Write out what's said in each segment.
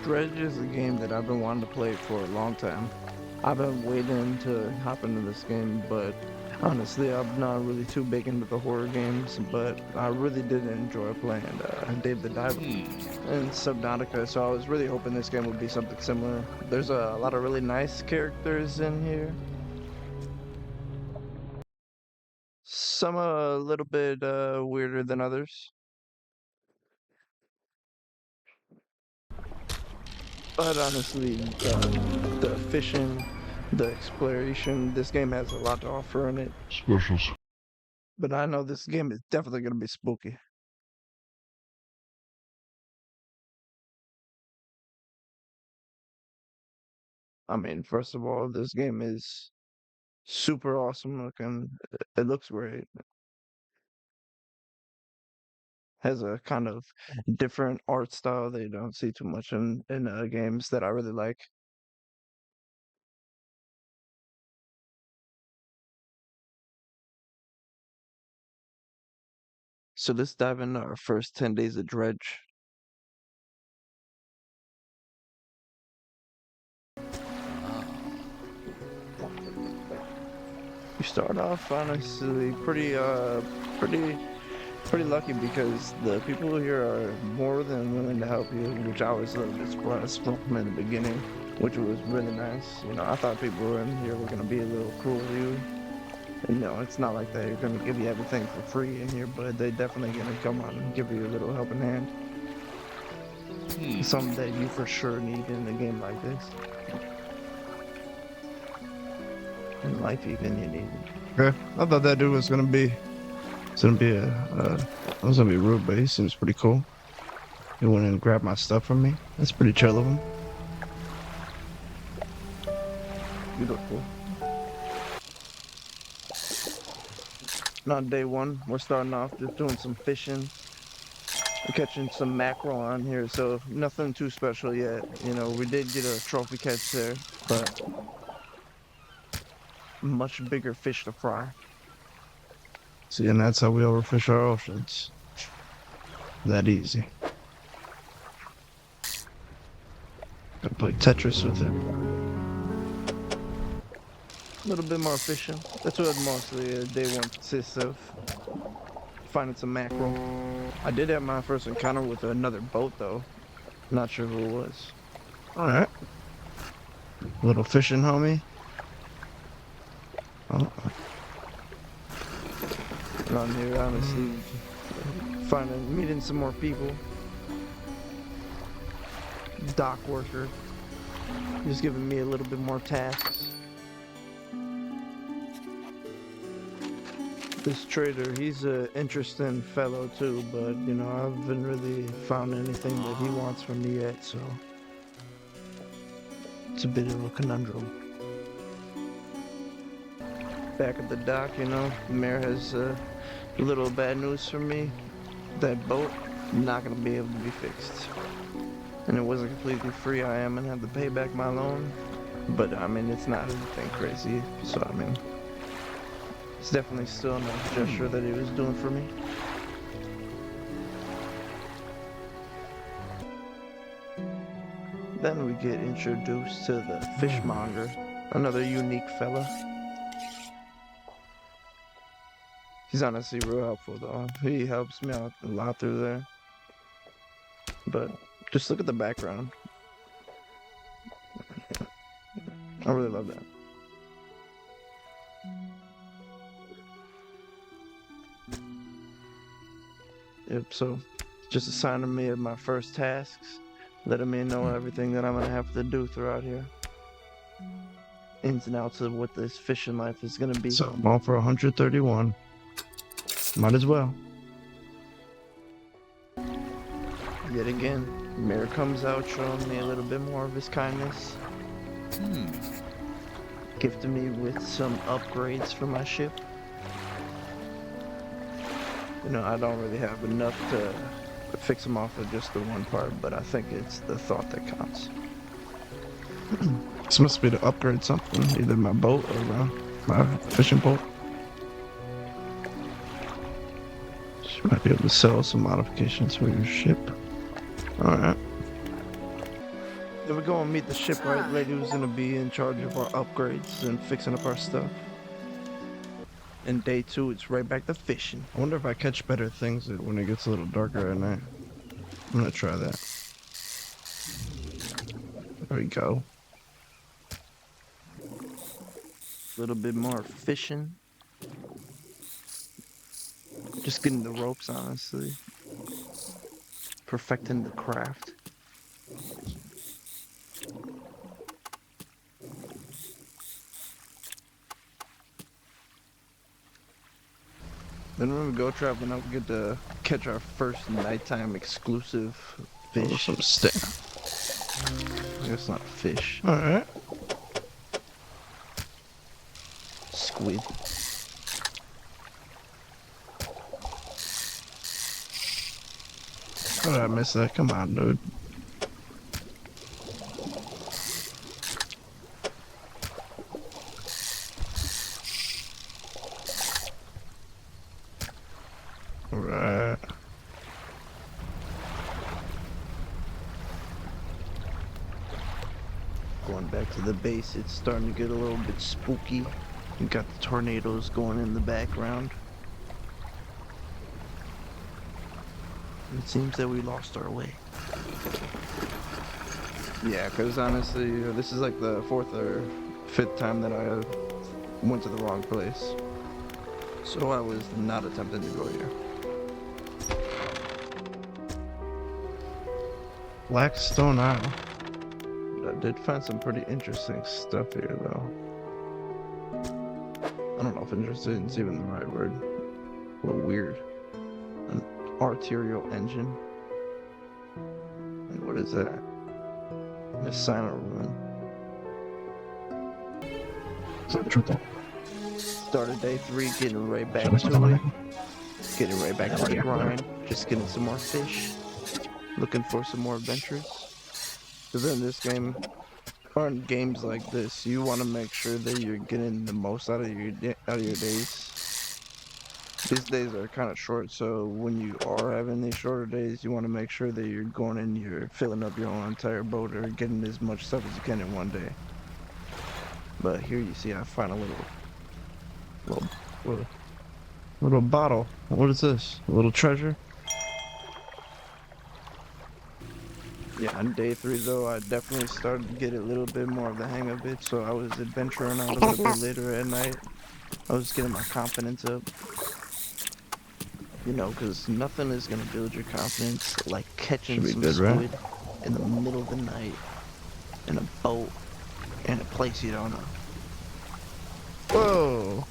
Dredge is a game that I've been wanting to play for a long time. I've been waiting to hop into this game, but honestly, I'm not really too big into the horror games, but I really did enjoy playing Dave the Diver and Subnautica, so I was really hoping this game would be something similar. There's a lot of really nice characters in here. Some a little bit weirder than others, but honestly, the fishing, the exploration, this game has a lot to offer in it. Specials. But I know this game is definitely gonna be spooky. I mean, first of all, this game is super awesome looking. It looks great. Has a kind of different art style that you don't see too much in games that I really like. So let's dive into our first 10 days of Dredge. You start off honestly pretty pretty lucky because the people here are more than willing to help you, which I was a little bit surprised from in the beginning, which was really nice. I thought people in here were gonna be a little cruel to you. And it's not like they're gonna give you everything for free in here, but they definitely gonna come on and give you a little helping hand. Something that you for sure need in a game like this. In life even you need it. Okay, I thought that dude was gonna be, was gonna be rude, but he seems pretty cool. He went in and grabbed my stuff from me. That's pretty chill of him. Beautiful. On day one, we're starting off just doing some fishing. We're catching some mackerel on here, so nothing too special yet. We did get a trophy catch there, but much bigger fish to fry. See, and that's how we overfish our oceans. That easy. Gotta play Tetris with it. A little bit more fishing. That's what mostly day one consists of. Finding some mackerel. I did have my first encounter with another boat though. Not sure who it was. Alright. Little fishing, homie. Oh. Around here, honestly, meeting some more people. Dock worker. Just giving me a little bit more tasks. This trader, he's an interesting fellow too, but I haven't really found anything that he wants from me yet, so it's a bit of a conundrum. Back at the dock, the mayor has a little bad news for me. That boat, not gonna be able to be fixed. And it wasn't completely free. I am gonna have to pay back my loan, but it's not anything crazy, so it's definitely still a nice gesture that he was doing for me. Then we get introduced to the fishmonger, another unique fella. He's honestly real helpful though. He helps me out a lot through there. But just look at the background. I really love that. Yep, so just assigning me my first tasks, letting me know everything that I'm gonna have to do throughout here. Ins and outs of what this fishing life is gonna be. So I'm all for 131. Might as well. Yet again, Mayor comes out showing me a little bit more of his kindness. Gifted me with some upgrades for my ship. I don't really have enough to fix them off of just the one part, but I think it's the thought that counts. This must be to upgrade something, either my boat or my fishing boat. You might be able to sell some modifications for your ship. Alright. Then we go and meet the shipwright lady who's gonna be in charge of our upgrades and fixing up our stuff. And day 2, it's right back to fishing. I wonder if I catch better things when it gets a little darker at night. I'm gonna try that. There we go. A little bit more fishing. Just getting the ropes, honestly. Perfecting the craft. Then when we go traveling out, we get to catch our first nighttime exclusive fish. Some stick. I guess not fish. Alright. Squid. How did I miss that? Come on, dude. Alright. Going back to the base, it's starting to get a little bit spooky. You got the tornadoes going in the background. It seems that we lost our way. Yeah, because honestly, this is like the 4th or 5th time that I went to the wrong place. So I was not attempting to go here. Blackstone Isle. But I did find some pretty interesting stuff here, though. I don't know if interesting is even the right word. But weird. An arterial engine. And what is that? A silent room. Started day 3, getting right back to it. Getting right back to the grind. Just getting some more fish. Looking for some more adventures. Because in this game, or in games like this, you want to make sure that you're getting the most out of your days. These days are kind of short, so when you are having these shorter days, you want to make sure that you're going in, you're filling up your whole entire boat or getting as much stuff as you can in one day. But here you see I find a little bottle. What is this? A little treasure? Yeah, on day 3 though, I definitely started to get a little bit more of the hang of it, so I was adventuring out a little bit later at night. I was getting my confidence up. You know, because nothing is going to build your confidence like catching some good, squid right? in the middle of the night in a boat in a place you don't know. Whoa!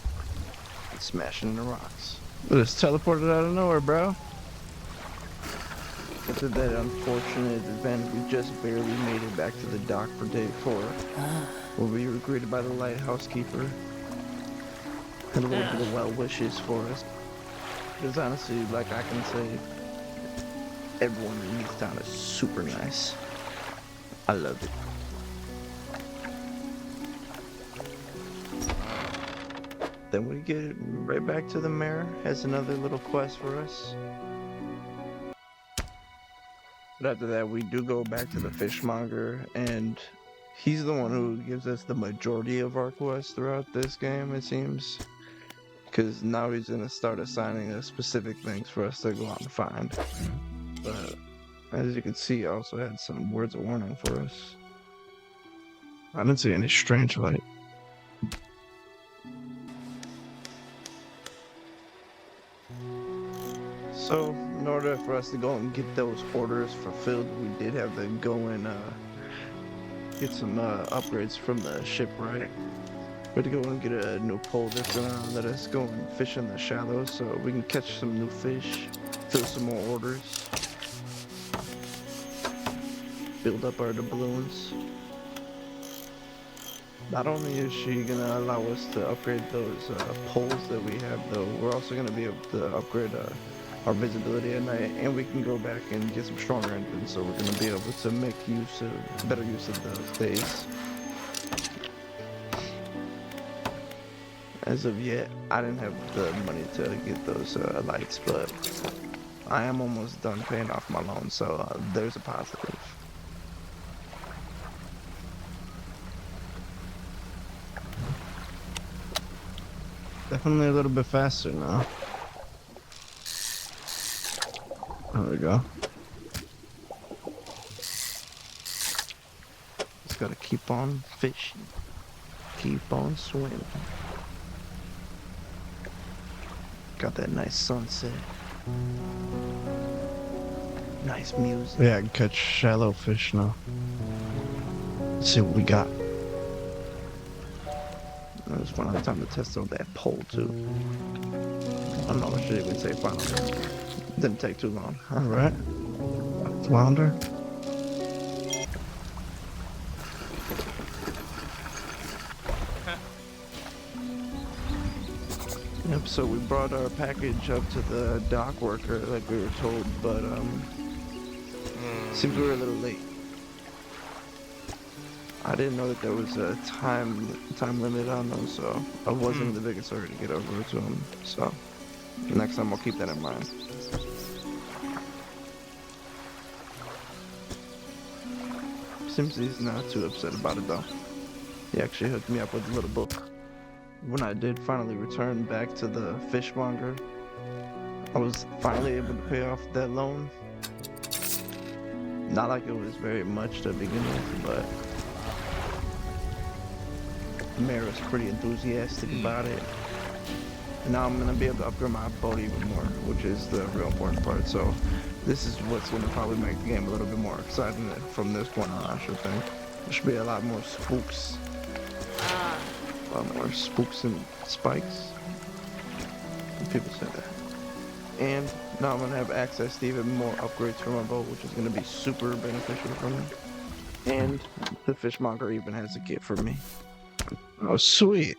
And smashing into rocks. It just teleported out of nowhere, bro. After that unfortunate event, we just barely made it back to the dock for day 4, where we were greeted by the lighthouse keeper. Had a little bit of well wishes for us. Because honestly, like I can say, everyone in this town is super nice. I love it. Then we get right back to the mayor, has another little quest for us. But after that, we do go back to the fishmonger, and he's the one who gives us the majority of our quests throughout this game, it seems. Because now he's going to start assigning us specific things for us to go out and find. But as you can see, he also had some words of warning for us. I didn't see any strange light. So, in order for us to go and get those orders fulfilled, we did have to go and get some upgrades from the shipwright. We had to go and get a new pole that's gonna let us go and fish in the shallows so we can catch some new fish, fill some more orders, build up our doubloons. Not only is she gonna allow us to upgrade those poles that we have, though, we're also gonna be able to upgrade our visibility at night, and we can go back and get some stronger engines, so we're gonna be able to make better use of those days. As of yet, I didn't have the money to get those lights, but I am almost done paying off my loan, so there's a positive. Definitely a little bit faster now. There we go. Just gotta keep on fishing. Keep on swimming. Got that nice sunset. Nice music. Yeah, I can catch shallow fish now. Let's see what we got. I just want to have time to test out that pole too. I don't know what should even say finally. Didn't take too long. All right. Flounder. Yep, so we brought our package up to the dock worker like we were told, but seems we were a little late. I didn't know that there was a time limit on them, so I wasn't in the biggest hurry to get over to them. So next time I'll keep that in mind. Seems he's not too upset about it though. He actually hooked me up with a little book. When I did finally return back to the fishmonger, I was finally able to pay off that loan. Not like it was very much to begin with, but the mayor was pretty enthusiastic about it. And now I'm gonna be able to upgrade my boat even more, which is the real important part. So this is what's gonna probably make the game a little bit more exciting from this point on, I should think. There should be a lot more spooks. A lot more spooks and spikes. People say that. And now I'm gonna have access to even more upgrades for my boat, which is gonna be super beneficial for me. And the fishmonger even has a gift for me. Oh, sweet.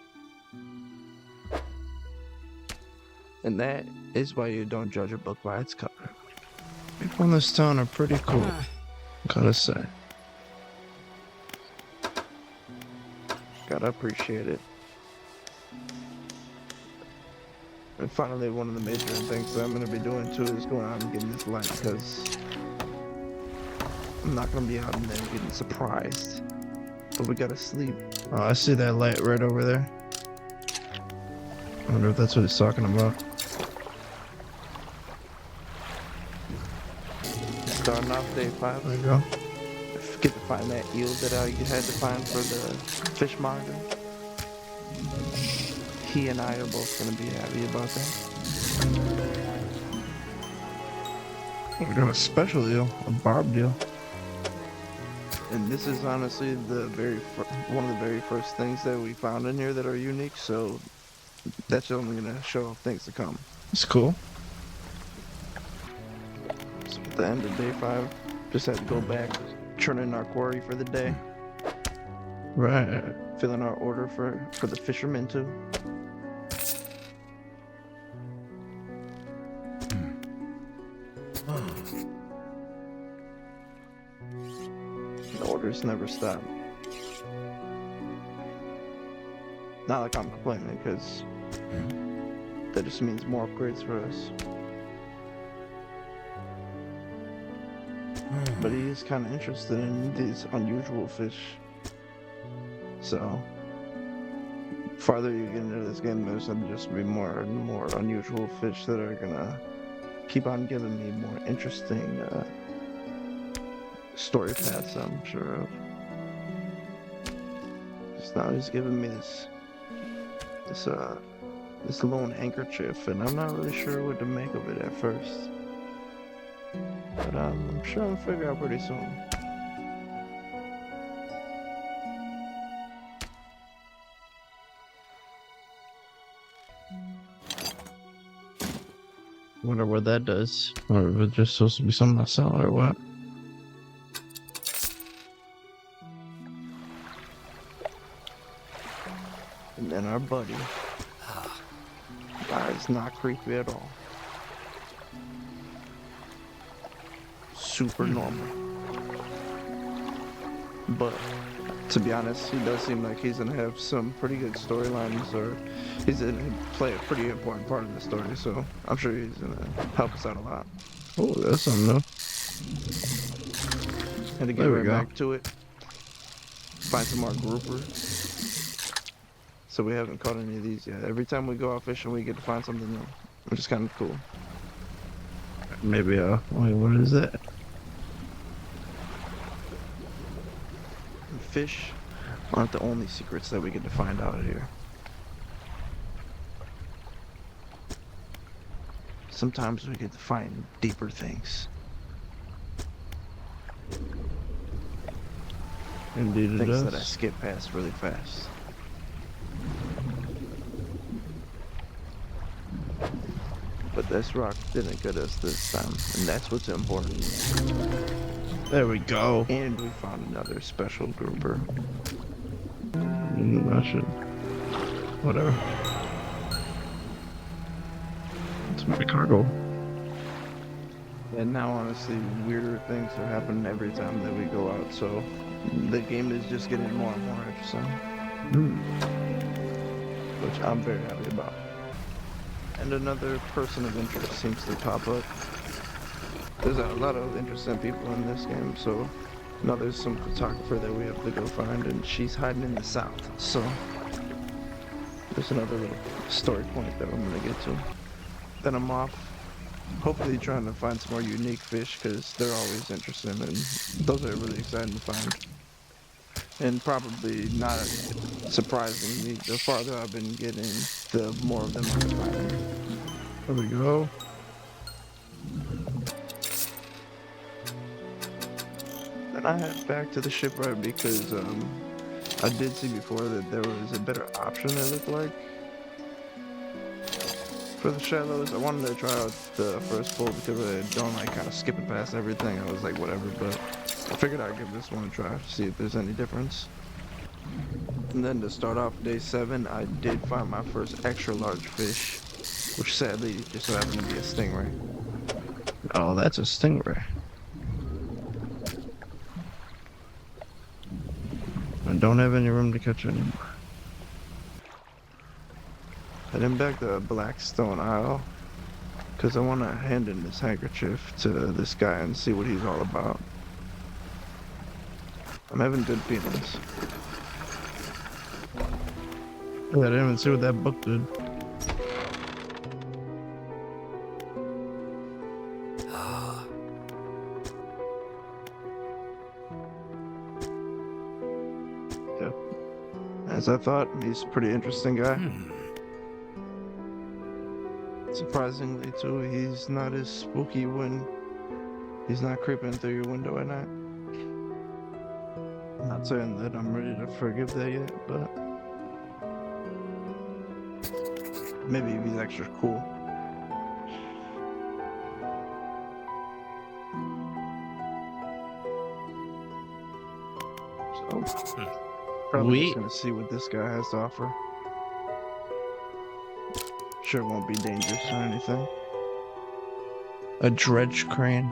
And that is why you don't judge a book by its cover. People in this town are pretty cool, gotta say. Gotta appreciate it. And finally, one of the major things that I'm gonna be doing too is going out and getting this light, because I'm not gonna be out in there getting surprised. But we gotta sleep. Oh, I see that light right over there. I wonder if that's what he's talking about. Starting off day 5. There you go. Get to find that eel that I had to find for the fishmonger. He and I are both gonna be happy about that. We got a special deal, a barb deal. And this is honestly the one of the very first things that we found in here that are unique. So that's only gonna show off things to come. It's cool. So at the end of day 5, just had to go back, turn in our quarry for the day, Right. fill in our order for the fishermen too. The orders never stop. Not like I'm complaining, because that just means more upgrades for us. But he is kind of interested in these unusual fish. So, farther you get into this game, there's gonna just be more and more unusual fish that are gonna keep on giving me more interesting story paths, I'm sure of. Just now he's giving me this lone handkerchief, and I'm not really sure what to make of it at first. But I'm sure I'll figure out pretty soon. Wonder what that does. Or if it's just supposed to be something I sell or what. And then our buddy. It's not creepy at all. Super normal. But to be honest, he does seem like he's gonna have some pretty good storylines, or he's gonna play a pretty important part of the story, so I'm sure he's gonna help us out a lot. Oh, that's something new. And to get There we right go. back to it, find some more groupers. So we haven't caught any of these yet. Every time we go out fishing, we get to find something new, which is kind of cool. Maybe, wait, what is it? And fish aren't the only secrets that we get to find out here. Sometimes we get to find deeper things. Indeed it Things that I does. skip past really fast. But this rock didn't get us this time, and that's what's important. There we go. And we found another special grouper. I should. Whatever. It's my cargo. And now, honestly, weirder things are happening every time that we go out, so the game is just getting more and more interesting, which I'm very happy about. And another person of interest seems to pop up. There's a lot of interesting people in this game, so now there's some photographer that we have to go find, and she's hiding in the south, so there's another little story point that I'm gonna get to. Then I'm off, hopefully trying to find some more unique fish, because they're always interesting, and those are really exciting to find. And probably not surprisingly, the farther I've been getting, the more of them I'm finding. There we go. Then I head back to the shipwright because I did see before that there was a better option, it looked like, for the shallows. I wanted to try out the first pull because I don't like kind of skipping past everything. I was like, whatever, but I figured I'd give this one a try, see if there's any difference. And then to start off day 7, I did find my first extra large fish, which sadly just so happened to be a stingray. Oh, that's a stingray. I don't have any room to catch anymore. Heading back to Blackstone Isle, because I want to hand in this handkerchief to this guy and see what he's all about. I'm having good feelings. Yeah, I didn't even see what that book did. Yep. As I thought, he's a pretty interesting guy. Surprisingly, too, he's not as spooky when he's not creeping through your window at night. I'm not saying that I'm ready to forgive that yet, but maybe if he's extra cool. So, probably just gonna see what this guy has to offer. Sure won't be dangerous or anything. A dredge crane.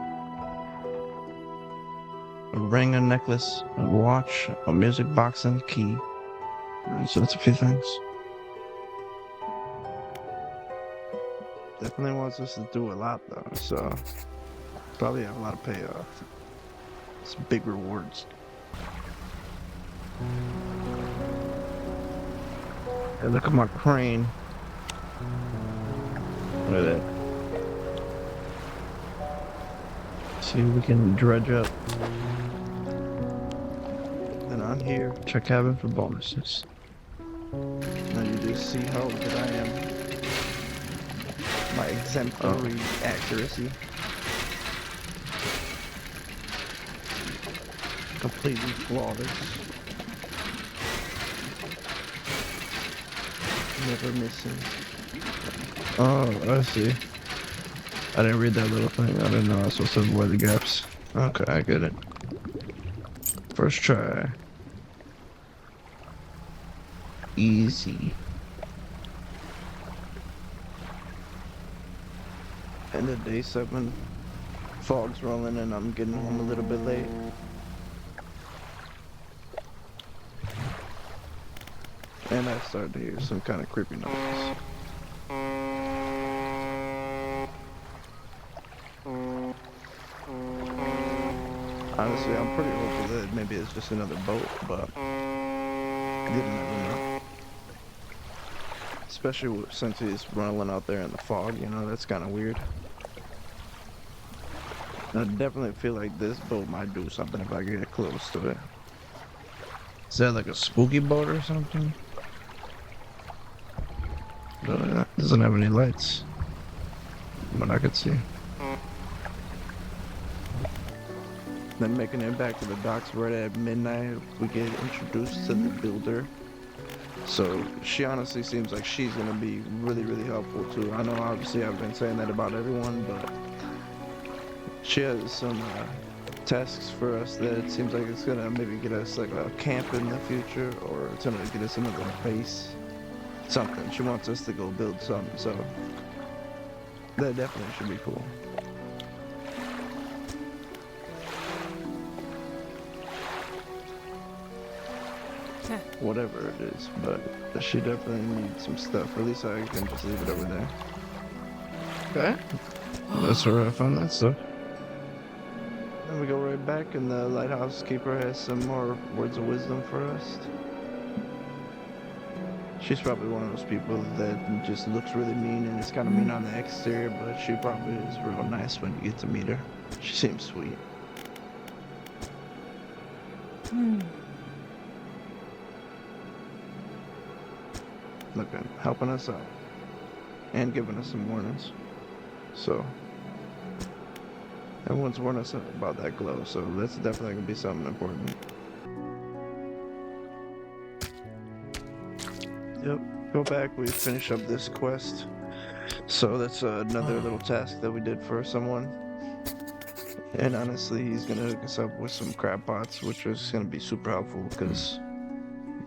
A ring, a necklace, a watch, a music box, and a key. So that's a few things. Definitely wants us to do a lot though, so probably have a lot of payoff. Some big rewards. Hey, look at my crane. Look at that. See if we can dredge up. Then on here, Check cabin for bonuses. now you do see how good I am. My exemplary accuracy. Completely flawless. Never missing. Oh, I see. I didn't read that little thing. I didn't know I was supposed to avoid the gaps. Okay, I get it. First try. Easy. End of day 7. Fog's rolling and I'm getting home a little bit late. And I started to hear some kind of creepy noise. Honestly, I'm pretty hopeful that maybe it's just another boat, but you never know. Especially since he's rolling out there in the fog, you know, that's kind of weird. I definitely feel like this boat might do something if I get close to it. Is that like a spooky boat or something? No, it doesn't have any lights. What I could see. Then making it back to the docks right at midnight, we get introduced to the builder. So she honestly seems like she's gonna be really, really helpful too. I know obviously I've been saying that about everyone, but she has some tasks for us that it seems like it's gonna maybe get us like a camp in the future, or it's gonna get us another base. Something. She wants us to go build something, so that definitely should be cool. Whatever it is, but she definitely needs some stuff. Or at least I can just leave it over there. Okay. That's where I found that stuff. Then we go right back, and the lighthouse keeper has some more words of wisdom for us. She's probably one of those people that just looks really mean and is kind of mean on the exterior, but she probably is real nice when you get to meet her. She seems sweet. Looking, helping us out, and giving us some warnings. So, everyone's warned us about that glow, so that's definitely gonna be something important. Yep, go back, we finish up this quest. So that's another little task that we did for someone. And honestly, he's gonna hook us up with some crab pots, which is gonna be super helpful because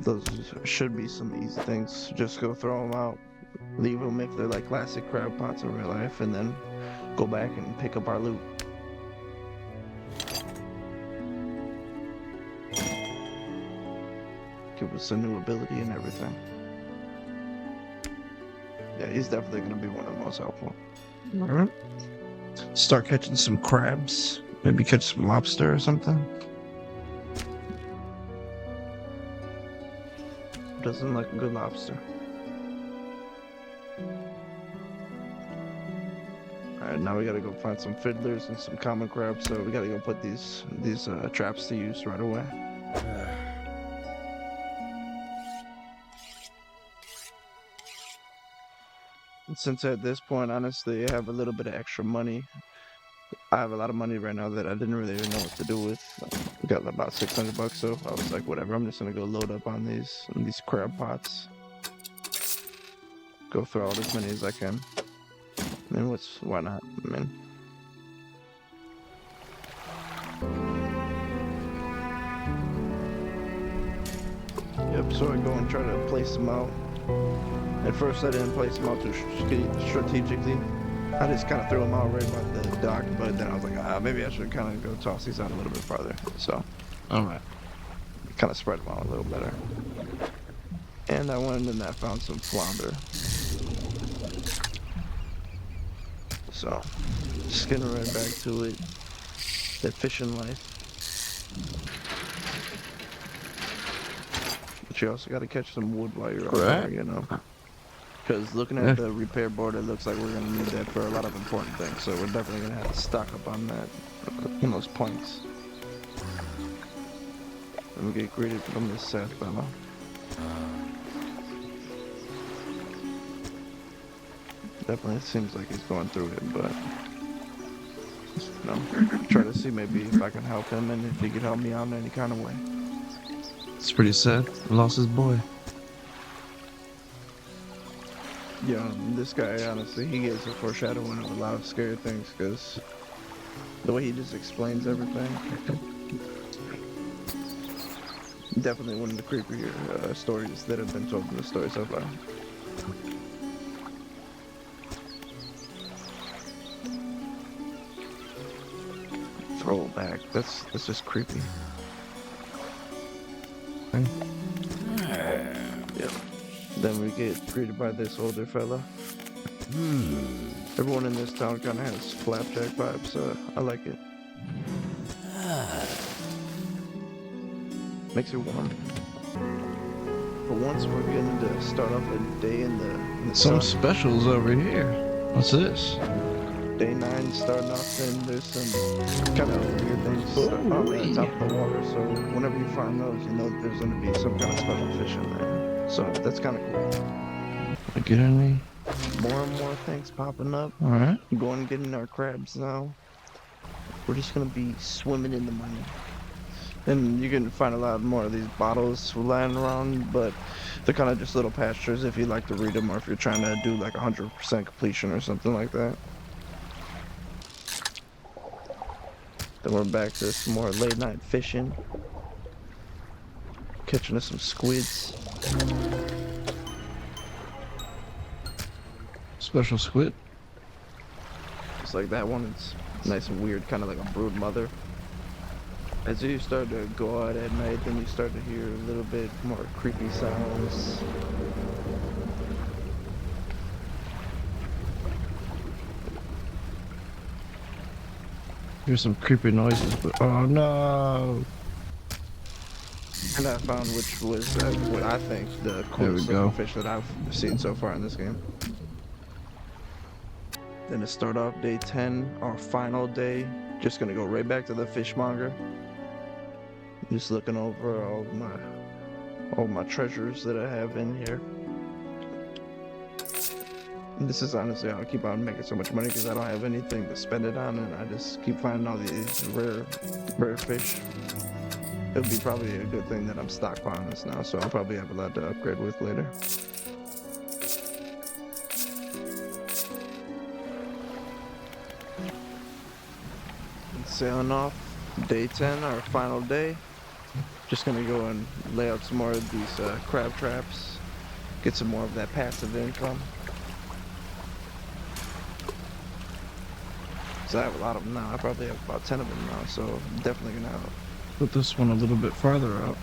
those should be some easy things. Just go throw them out, leave them if they're like classic crab pots in real life, and then go back and pick up our loot. Give us a new ability and everything. Yeah, he's definitely going to be one of the most helpful. Alright. Start catching some crabs. Maybe catch some lobster or something. Doesn't like a good lobster. Alright, now we gotta go find some fiddlers and some common crabs, so we gotta go put these traps to use right away. And since at this point, honestly, I have a little bit of extra money. I have a lot of money right now that I didn't really even know what to do with. We got about $600, so I was like, whatever, I'm just gonna go load up on these crab pots. Go throw out as many as I can. I mean, why not? I mean, yep, so I go and try to place them out. At first I didn't place them out too strategically. I just kind of threw them out right by the dock, but then I was like, maybe I should kind of go toss these out a little bit farther. So, Alright. kind of spread them out a little better. And I went and I found some flounder. So, just getting right back to it. That fishing life. But you also got to catch some wood while you're out there, you know. Because looking at the repair board, it looks like we're going to need that for a lot of important things. So we're definitely going to have to stock up on that, on those planks. And we get greeted from this sad fella. Definitely seems like he's going through it, but you know, try to see maybe if I can help him and if he could help me out in any kind of way. It's pretty sad. He lost his boy. Yeah, this guy, honestly, he gives a foreshadowing of a lot of scary things because the way he just explains everything. Definitely one of the creepier stories that have been told in the story so far. Throwback. That's just creepy. Yep. Then we get greeted by this older fella. Everyone in this town kind of has flapjack vibes. I like it. Makes it warm. For once, we're going to start off a day in the Some sun. specials over here. What's this? Day 9 starting off, and there's some kind of weird things starting off at the Ooh-wee. top of the water. So whenever you find those, you know that there's going to be some kind of special fish in there. So that's kind of cool. I get any? More and more things popping up. All right. Going and getting our crabs now. We're just going to be swimming in the money. And you can find a lot more of these bottles lying around, but they're kind of just little pastures if you like to read them or if you're trying to do like 100% completion or something like that. Then we're back to some more late night fishing, catching us some squids. Special squid. Just like that one, it's nice and weird, kind of like a brood mother. As you start to go out at night, then you start to hear a little bit more creepy sounds. Here's some creepy noises, but oh no. And I found which was what I think the There we coolest looking go. fish that I've seen so far in this game. Then to start off day 10, our final day, just gonna go right back to the fishmonger. Just looking over all my treasures that I have in here. And this is honestly how I keep on making so much money because I don't have anything to spend it on, and I just keep finding all these rare fish. It would be probably a good thing that I'm stockpiling this now, so I'll probably have a lot to upgrade with later. And sailing off day 10, our final day. Just gonna go and lay out some more of these crab traps, get some more of that passive income. So I have a lot of them now. I probably have about 10 of them now, so I'm definitely gonna Put this one a little bit farther out.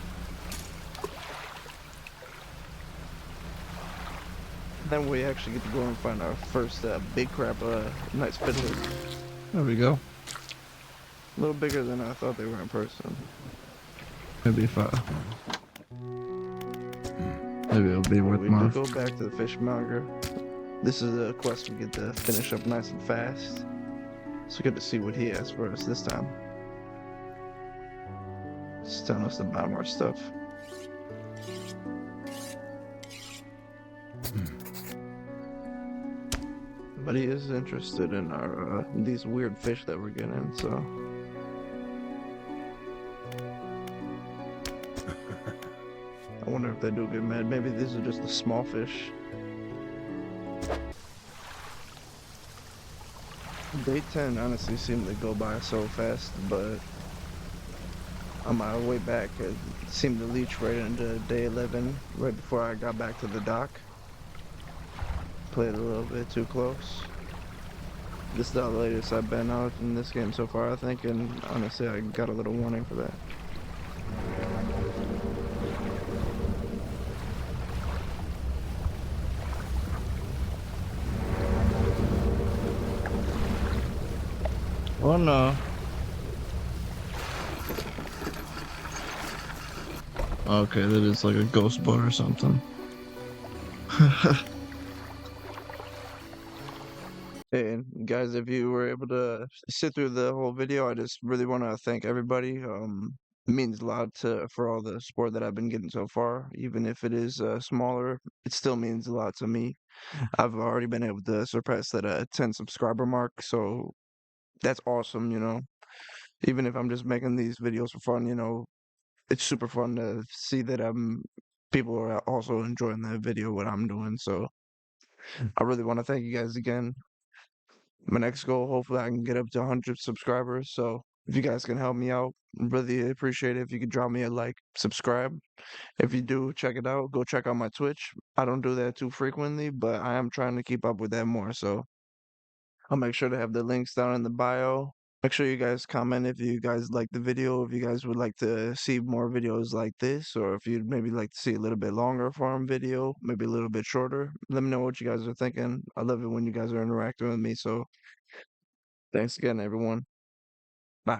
then we actually get to go and find our first big crab, nice fiddler. There we go. A little bigger than I thought they were in person. Maybe if I, maybe it'll be worth We do more. go back to the fishmonger. This is a quest we get to finish up nice and fast. So good to see what he has for us this time. Just telling us to buy more stuff. But he is interested in our these weird fish that we're getting, so I wonder if they do get mad. Maybe these are just the small fish. Day 10 honestly seemed to go by so fast, but on my way back, it seemed to leach right into day 11, right before I got back to the dock. Played a little bit too close. This is the latest I've been out in this game so far, I think, and honestly, I got a little warning for that. Oh no. Okay, that is like a ghost boat or something. And guys, if you were able to sit through the whole video, I just really want to thank everybody. It means a lot for all the support that I've been getting so far. Even if it is smaller, it still means a lot to me. I've already been able to surpass that 10 subscriber mark, so that's awesome, you know. Even if I'm just making these videos for fun, you know, it's super fun to see that people are also enjoying the video what I'm doing. So I really want to thank you guys again. My next goal, hopefully I can get up to 100 subscribers. So if you guys can help me out, really appreciate it if you could drop me a like, subscribe. If you do, check it out. Go check out my Twitch. I don't do that too frequently, but I am trying to keep up with that more. So I'll make sure to have the links down in the bio. Make sure you guys comment if you guys like the video, if you guys would like to see more videos like this, or if you'd maybe like to see a little bit longer form video, maybe a little bit shorter. Let me know what you guys are thinking. I love it when you guys are interacting with me. So thanks again, everyone. Bye.